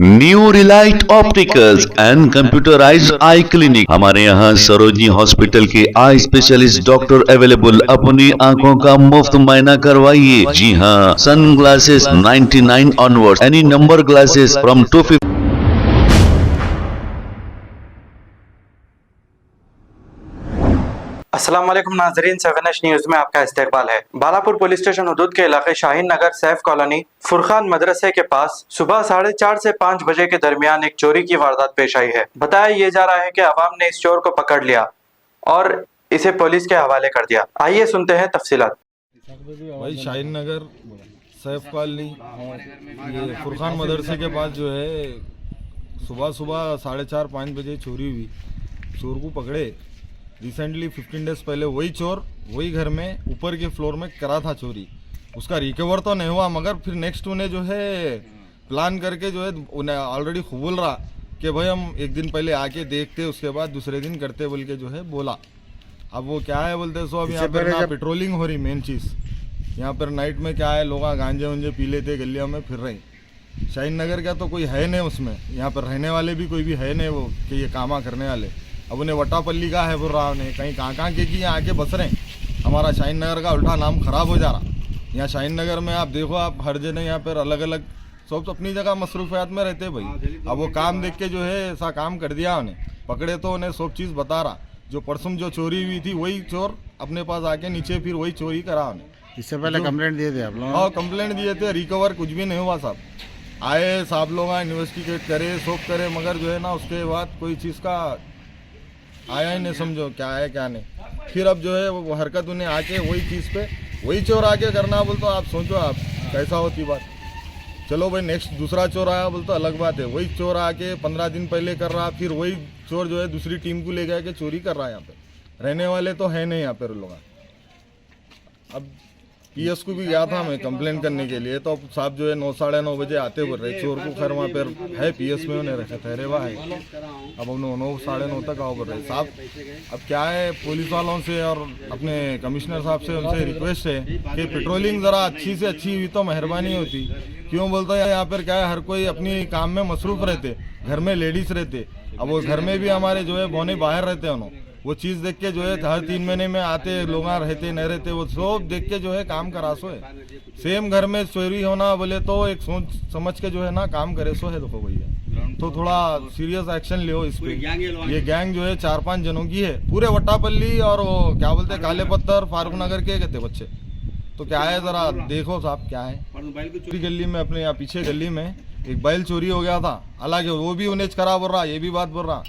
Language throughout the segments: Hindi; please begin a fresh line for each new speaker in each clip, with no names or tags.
New Relight opticals and computerised I clinic. हमारे यहाँ सरोजनी हॉस्पिटल के आई स्पेशलिस्ट डॉक्टर अवेलेबल। अपनी आंखों का मुफ्त मुआयना करवाइए। जी हाँ, sun glasses 99 onward, any number glasses from 250।
अस्सलाम वालेकुम नाजरीन, 7H न्यूज में आपका इस्तकबाल है। बालापुर पुलिस स्टेशन हदूद के इलाके शाहीन नगर सैफ कॉलोनी फुरखान मदरसे के पास सुबह 4:30 से 5 बजे के दरमियान एक चोरी की वारदात पेश आई है। बताया ये जा रहा है कि अवाम ने इस चोर को पकड़ लिया और इसे पुलिस के हवाले कर दिया। आइए सुनते हैं तफसीलात।
भाई शाहीन नगर सैफ कॉलोनी ये फुरखान मदरसे के पास जो है सुबह 4:30-5 बजे चोरी हुई। चोर को पकड़े रिसेंटली 15 डेज पहले वही चोर वही घर में ऊपर के फ्लोर में करा था चोरी। उसका रिकवर तो नहीं हुआ, मगर फिर नेक्स्ट उन्हें जो है प्लान करके जो है उन्हें ऑलरेडी बोल रहा कि भाई हम एक दिन पहले आके देखते उसके बाद दूसरे दिन करते बोल के जो है बोला। अब वो क्या है बोलते सो अब यहाँ पर ना पेट्रोलिंग हो रही। मेन चीज़ यहाँ पर नाइट में क्या है, लोग गांजे उंजे पी लेते गलियों में फिर रहे। शाहीन नगर का तो कोई है नहीं उसमें, यहाँ पर रहने वाले भी कोई भी है नहीं वो कि ये कामा करने वाले। अब उन्हें वटापल्ली का है बोल रहा उन्हें कहीं कहाँ के कि यहाँ आके बस रहे हैं। हमारा शाहीन नगर का उल्टा नाम खराब हो जा रहा। यहाँ शाहीन नगर में आप देखो, आप हर जगह यहाँ पर अलग अलग सब अपनी जगह मसरूफियात में रहते भाई। अब वो काम देख के जो है ऐसा काम कर दिया उन्हें, पकड़े तो उन्हें सब चीज़ बता रहा। जो परसों जो चोरी हुई थी वही चोर अपने पास आके नीचे फिर वही चोरी करा उन्हें।
इससे पहले कंप्लेंट दिए थे आप लोग?
हाँ कंप्लेंट दिए थे, रिकवर कुछ भी नहीं हुआ साहब। आए साहब लोग आए, इन्वेस्टिगेट करे सब करे, मगर जो है ना उसके बाद कोई चीज़ का आया ही नहीं, समझो क्या है क्या नहीं। फिर अब जो है वो हरकत उन्हें आके वही चीज़ पे वही चोर आके करना बोल तो आप सोचो आप कैसा होती बात। चलो भाई नेक्स्ट दूसरा चोर आया बोल तो अलग बात है। वही चोर आके 15 दिन पहले कर रहा, फिर वही चोर जो है दूसरी टीम को ले गया के चोरी कर रहा है। यहाँ पे रहने वाले तो है नहीं यहाँ पर लोग। अब पीएस को भी गया था मैं कंप्लेन करने के लिए, तो साहब जो है 9-9:30 बजे आते बोल रहे चोर को। खैर वहाँ पर है पीएस में उन्हें रखे ठहरे हुआ है। अब 9-9:30 तक आओ बोल रहे साहब। अब क्या है, पुलिस वालों से और अपने कमिश्नर साहब से उनसे रिक्वेस्ट है कि पेट्रोलिंग ज़रा अच्छी से अच्छी हुई तो मेहरबानी होती। क्यों बोलता है यहाँ पर क्या है, हर कोई अपनी काम में मसरूफ़ रहते, घर में लेडीज़ रहते। अब वो घर में भी हमारे जो है बोने बाहर रहते हैं उन्होंने, वो चीज़ देख के जो है हर 3 महीने में आते लोग रहते नहीं रहते, वो सब देख के जो है काम करा सो है। सेम घर में चोरी होना बोले तो एक सोच समझ के जो है ना काम करे सो है। देखो भैया तो थोड़ा सीरियस एक्शन लियो इस पे। ये गैंग जो है 4-5 जनों की है, पूरे वटापल्ली और वो क्या बोलते हैं काले पत्थर फारूक नगर के कहते बच्चे। तो क्या है जरा देखो साहब क्या है। गली में अपने यहाँ पीछे गली में एक बैल चोरी हो गया था, हालांकि वो भी उन्हें खराब बोल रहा, ये भी बात बोल रहा।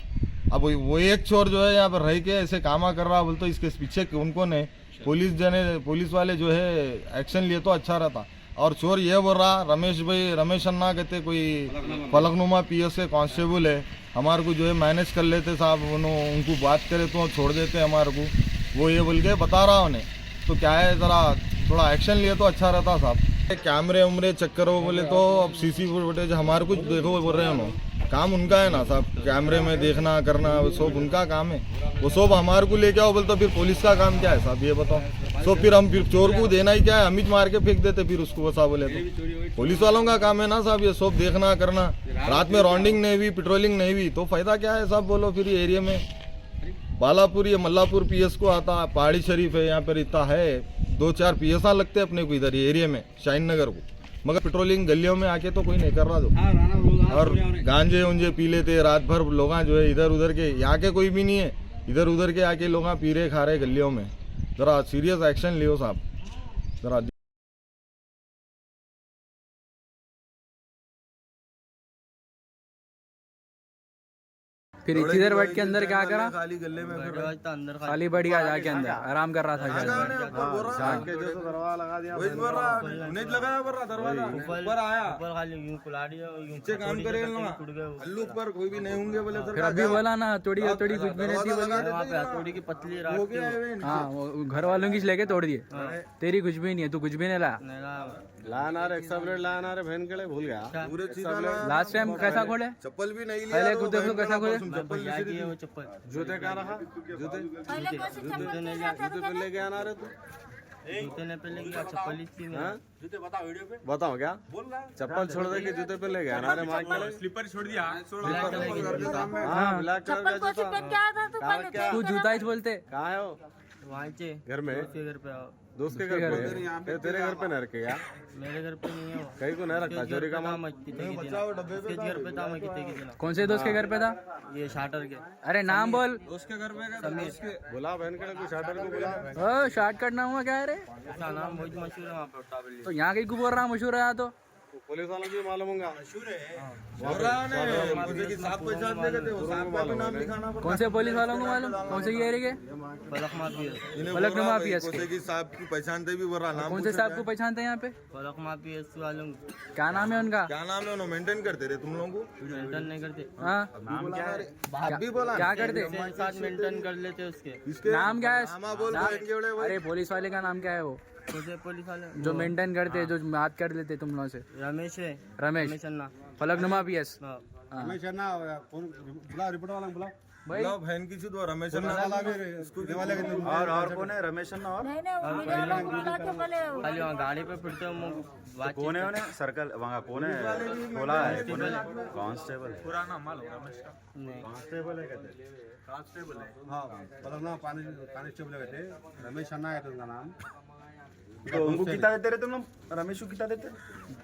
अब वो एक चोर जो है यहाँ पर रह के ऐसे कामा कर रहा बोल तो इसके पीछे उनको ने पुलिस वाले जो है एक्शन लिए तो अच्छा रहता। और चोर ये बोल रहा रमेश अन्ना कहते कोई फलकनुमा पीएस के कांस्टेबल है, हमारे को जो है मैनेज कर लेते साहब, उनको बात करे तो छोड़ देते हमारे को, वो ये बोल के बता रहा उन्हें। तो क्या है जरा थोड़ा एक्शन लिए तो अच्छा रहता साहब। कैमरे उमरे चेक करो बोले तो अब सीसी फुटेज हमारे कुछ देखो बोल रहे हैं उन्होंने, काम उनका है ना साहब, कैमरे में देखना करना वो सब उनका काम है। वो सब हमारे को लेके आओ बोले तो फिर पुलिस का काम क्या है साहब ये बताओ। तो फिर हम फिर चोर को देना ही क्या है, हम ही मार के फेंक देते फिर उसको वसा बोले तो। पुलिस वालों का काम है ना साहब ये सब देखना करना। रात में राउंडिंग नहीं हुई, पेट्रोलिंग नहीं हुई तो फायदा क्या है साहब बोलो। फिर ये एरिया में बालापुर ये मल्लापुर पीएस को आता, पहाड़ी शरीफ है, यहाँ पर इतना है 2-4 पीएस लगते हैं अपने को इधर ये एरिया में शाहीन नगर को, मगर पेट्रोलिंग गलियों में आके तो कोई नहीं कर रहा। दो और गांजे उंजे पी लेते रात भर लोग जो है इधर उधर के, यहाँ के कोई भी नहीं है, इधर उधर के आके लोग पी रहे खा रहे गलियों में। जरा सीरियस एक्शन लियो साहब जरा।
फिर इधर बैठ के अंदर क्या करा,
खाली गले में अंदर
खाली बढ़ गया जाके अंदर आराम कर रहा था शायद।
दरवाजा लगा दिया, दरवाजा ऊपर आया, ऊपर खाली यूं खुला दिया, नीचे काम करे हल्लू ऊपर कोई भी नहीं होंगे बोले सर।
फिर अभी बोला ना थोड़ी कुछ भी नहीं थी बोली,
थोड़ी की पतली रात।
हाँ वो घर वालों की लेके तोड़ दिए, तेरी कुछ भी नहीं है, तू कुछ भी नहीं लाया।
लाना रे एक्सप्रेस लाना रे बहन के भूल गया।
लास्ट टाइम कैसा खोले,
चप्पल भी नहीं
पहले खुद देखो कैसा खोले।
जूते क्या रखा, जूते नहीं जूते तो लेके आना रे तू।
जूते ने पहले क्या चप्पल ही थी मेरा।
बताओ क्या चप्पल छोड़ दे के जूते पे ले गया हमारे मार्ग में
स्लीपर छोड़ दिया
हाँ ब्लैक कलर का
चप्पल
जूता
पहन के आया था तू
कहाँ
पहले
क्या
तू जूता ही बोलते
कहाँ है वो
वहाँ से
घर में
उसके घर पे आओ।
दोस्त के घर पे फिर तेरे घर पे न रखे क्या
मेरे घर पे नहीं है वो।
कहीं को नहीं रखा चोरी का माल
उसके घर पे था मैं कितने की देना।
कौन से दोस्त के घर पे था?
ये शाटर के
अरे नाम बोल।
बुला बहन के कोई शाटर को बुला
ओ शॉर्टकट नाम हुआ क्या है रे?
उसका नाम बहुत मशहूर है वहाँ पे उट्टाबली।
तो यहाँ कहीं को बोल रहा मशहूर है यहाँ तो।
पुलिस वालों को भी मालूम होगा
कौन से पुलिस वालों को मालूम? कौन से एरिया के?
फलक माफिया
फलक नुमा पीएस के।
साहब की पहचानते भी बोल रहा नाम
कौन से साहब को पहचानते हैं यहाँ पे?
फलक माफिया वालों को
क्या नाम है उनका?
क्या नाम है उन्होंने मेंटेन करते रहे तुम लोगों को
मेंटेन नहीं करते।
हाँ
अभी बोला
क्या करते?
मेरे साथ मेंटेन कर लेते उसके।
नाम क्या है?
नामा बोल
नाम-
बहन के बड़े भाई।
अरे पुलिस वाले का नाम क्या है वो
छोटे पुलिस वाले
जो मेंटेन करते हैं, जो बात कर लेते तुम लोगों से?
रमेश है।
रमेश
अन्ना।
फलकनुमा पीएस।
हाँ।
रमेश है ना कौन बुला रिपोर्ट वाला बुला
भाई
बुलाओ बहन की चुत रमेश अन्ना
और कौन है रमेश अन्ना और
नहीं नहीं वो मीडिया वालों को बुला के बोले
खाली वहाँ गाड़ी पे फिरते हो बात
कौन है उन्हें सर्कल वहाँ कौन है बोला है कौन है कांस्टेबल
पूरा नाम मालूम रमेश का?
नहीं
कांस्टेबल है कहते
कांस्टेबल है।
हाँ मतलब ना कांस्टेबल कहते रमेश अन्ना है उनका नाम
तुमको कितना देते रहे तुम लोग रमेश को कितना देते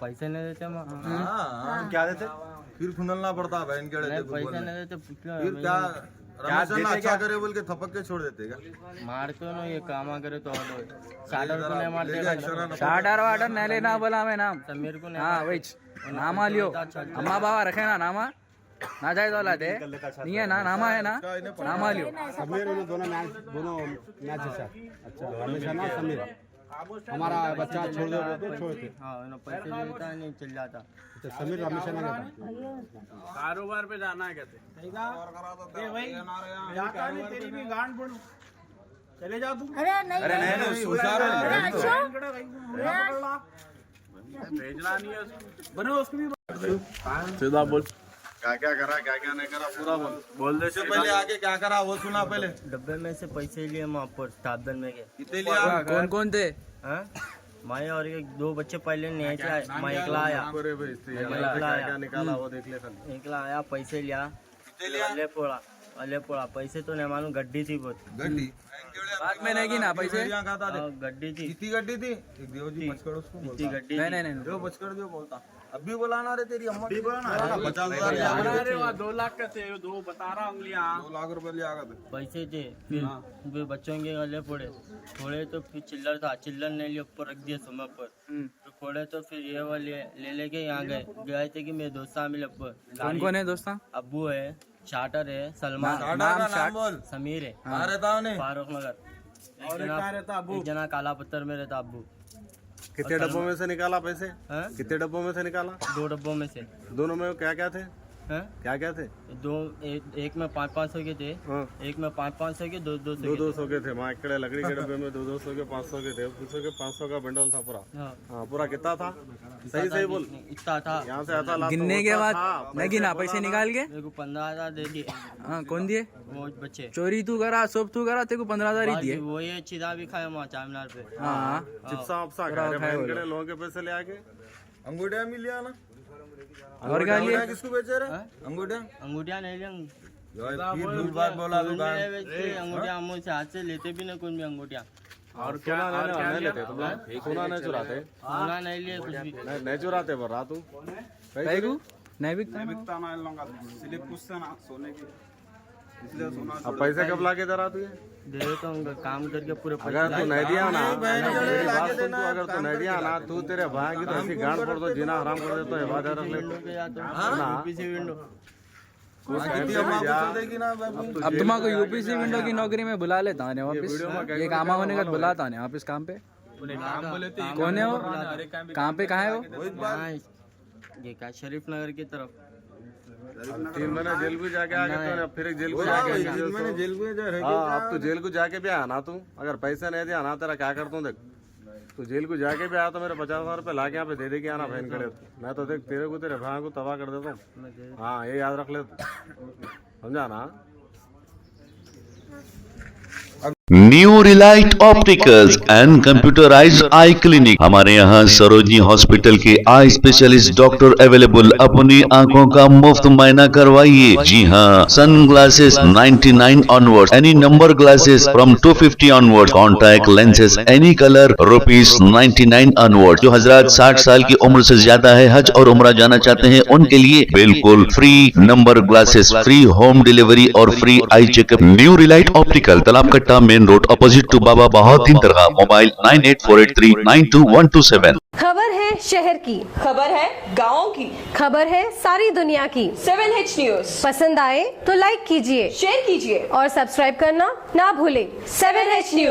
पैसे नहीं देते हम।
हाँ
क्या देते
फिर खुनलना पड़ता बहन के
नहीं,
बड़े
पैसे नहीं देते
फिर क्या रमेश अन्ना अच्छा करे बोल के थपक के छोड़ देते क्या
मारते हो ना ये काम करे तो शाटर को नहीं मारते
शाटर वाटर नहीं लेना बोला मैं नाम।
समीर को नहीं
हाँ वही नामा लियो अम्मा बाबा रखे ना नामा ना जाए तो लाते नहीं है ना नामा है ना नामा लियो।
समीर दोनों मैच है सर अच्छा रमेश अन्ना समीर हमारा बच्चा छोड़ दो तो छोड़ते
हाँ ना पैसे देता नहीं चल जाता।
अच्छा समीर रमेश अन्ना का
कारोबार पे जाना है कहते। चले जाओ तुम।
अरे नहीं
अरे नहीं हुशार है
अरे अच्छा
भेजना नहीं है बनो उसको भी
सीधा बोल क्या क्या करा क्या क्या नहीं करा पूरा बोल दे से पहले आगे क्या करा वो सुना पहले
डब्बे में से पैसे लिए वहाँ पर साबन में के।
कितने लिया
कौन कौन थे?
हाँ मैं और एक दो बच्चे पहले नहीं आए मैं एकला आया।
अरे भाई क्या निकाला वो देख ले
एकला आया पैसे लिया अले पोड़ा पैसे तो नहीं मालूम गड्डी थी बहुत
गड्डी
बाद में नहीं गिना पैसे?
गड्डी थी
कितनी गड्डी थी एक देव जी बचकर उसको
इतनी
बोलता
गड्डी
नहीं
थी।
नहीं नहीं
देव बचकर जो बोलता अभी बुलाना रे तेरी अम्मा भी बुलाना 50,000
अरे वाह 2 लाख का थे 2 बता रहा उंगलियां
2 लाख रुपए लिया गए
पैसे थे फिर बच्चों के गले पड़े थोड़े तो फिर चिल्लर था चिल्लर नहीं लिए ऊपर रख दिया समय पर फिर पड़े तो फिर ये वाले ले लेके यहाँ गए थे कि मेरे दोस्त मिले ऊपर
कौन कौन है दोस्ता?
अब्बू है शाटर है सलमान
नाम बोल
समीर है
कहाँ रहता उन्हें
फारूक नगर एक जना काला पत्थर में रहता अब्बू।
कितने डब्बों में से निकाला पैसे
हाँ?
कितने डब्बों में से निकाला
2 डब्बों में से
दोनों में क्या क्या थे
हाँ?
क्या क्या थे
एक में 500 के थे
हाँ
एक में 500 के 200
दो 200 के थे माँ इकड़े लकड़ी के डब्बे में 200 के 500 के थे 200 के 500 का बंडल था पूरा
हाँ
हाँ पूरा कितना था सही सही बोल
इतना था
यहाँ से आता लाता
गिनने के
होता
बाद
था,
नहीं गिना पैसे निकाल के?
मेरे को 15,000 दे दिए
हाँ कौन दिए?
वो बच्चे
चोरी तू करा सब तू करा तेरे को 15,000 ही दिए।
वो ये चिदा भी खाया वहाँ चार पे।
हाँ
चिप्सा उपसा
पूरा
खा
उठाए वो
रहे लोगों के पैसे ले आके
अंगूठिया मिल लिया ना
और क्या लिए?
किसको बेचे रहे अंगूठिया
अंगूठिया नहीं लेंगे
फिर भूल बात बोला तू गान
अंगूठिया हम से हाथ से लेते भी नहीं कोई भी अंगूठिया
और सोना नहीं लेते तुम लोग सोना नहीं चुराते
सोना नहीं लिए कुछ भी
नहीं चुराते पर रहा तू
कहीं को नहीं बिकता
अब पैसे कब ला के दे रहा तू ये
दे तो उनका काम करके पूरे
अगर तू नहीं दिया ना मेरी बात सुन तू अगर तू नहीं दिया ना तू तेरे भाई की तो ऐसी गांड फोड़ दो जीना हराम कर दे तो ये बात याद रख ले
पीछे विंडो
कितनी अम्मा को चल देगी ना बाबू
अब तुम्हारे यूपीसी विंडो की नौकरी में बुला लेता है वापस ये काम होने का बुलाता है वापस काम पे। कौन है वो? कहाँ पे कहाँ है वो?
ये क्या शरीफ नगर की तरफ
3 महीने जेल भी जाके आ गए तो फिर जेल को जाके
मैंने जेल में जा रहे
हाँ अब तू जेल को जाके भी आया ना तू अगर पैसे नहीं दिया ना तेरा क्या करता हूँ देख तू जेल को जाके भी आया तो मेरे 50,000 रुपये ला के यहाँ पे दे दे के आना बहन करे मैं तो देख तेरे को तेरे भाई को तबाह कर देता हूँ हाँ ये याद रख ले समझा ना
new Relight opticals and computerised I clinic. हमारे यहाँ सरोजनी हॉस्पिटल के आई स्पेशलिस्ट डॉक्टर अवेलेबल। अपनी आंखों का मुफ्त मुआयना करवाइए। जी हाँ, sun glasses 99 onward, any number glasses from 250 onward, contact lenses any colour ₹99 onward. जो हजरात 60 साल की उम्र से ज्यादा है, हज और उम्रा जाना चाहते हैं, उनके लिए बिल्कुल free number glasses, free home delivery और free eye checkup. New relight optical, Talab Katta, main road, opposite to Baba Bahauddin Dargah. Mobile 9848392127।
खबर है शहर की,
खबर है गाँव की,
खबर है सारी दुनिया की।
7H न्यूज
पसंद आए तो लाइक कीजिए,
शेयर कीजिए
और सब्सक्राइब करना ना भूलें।
7H news.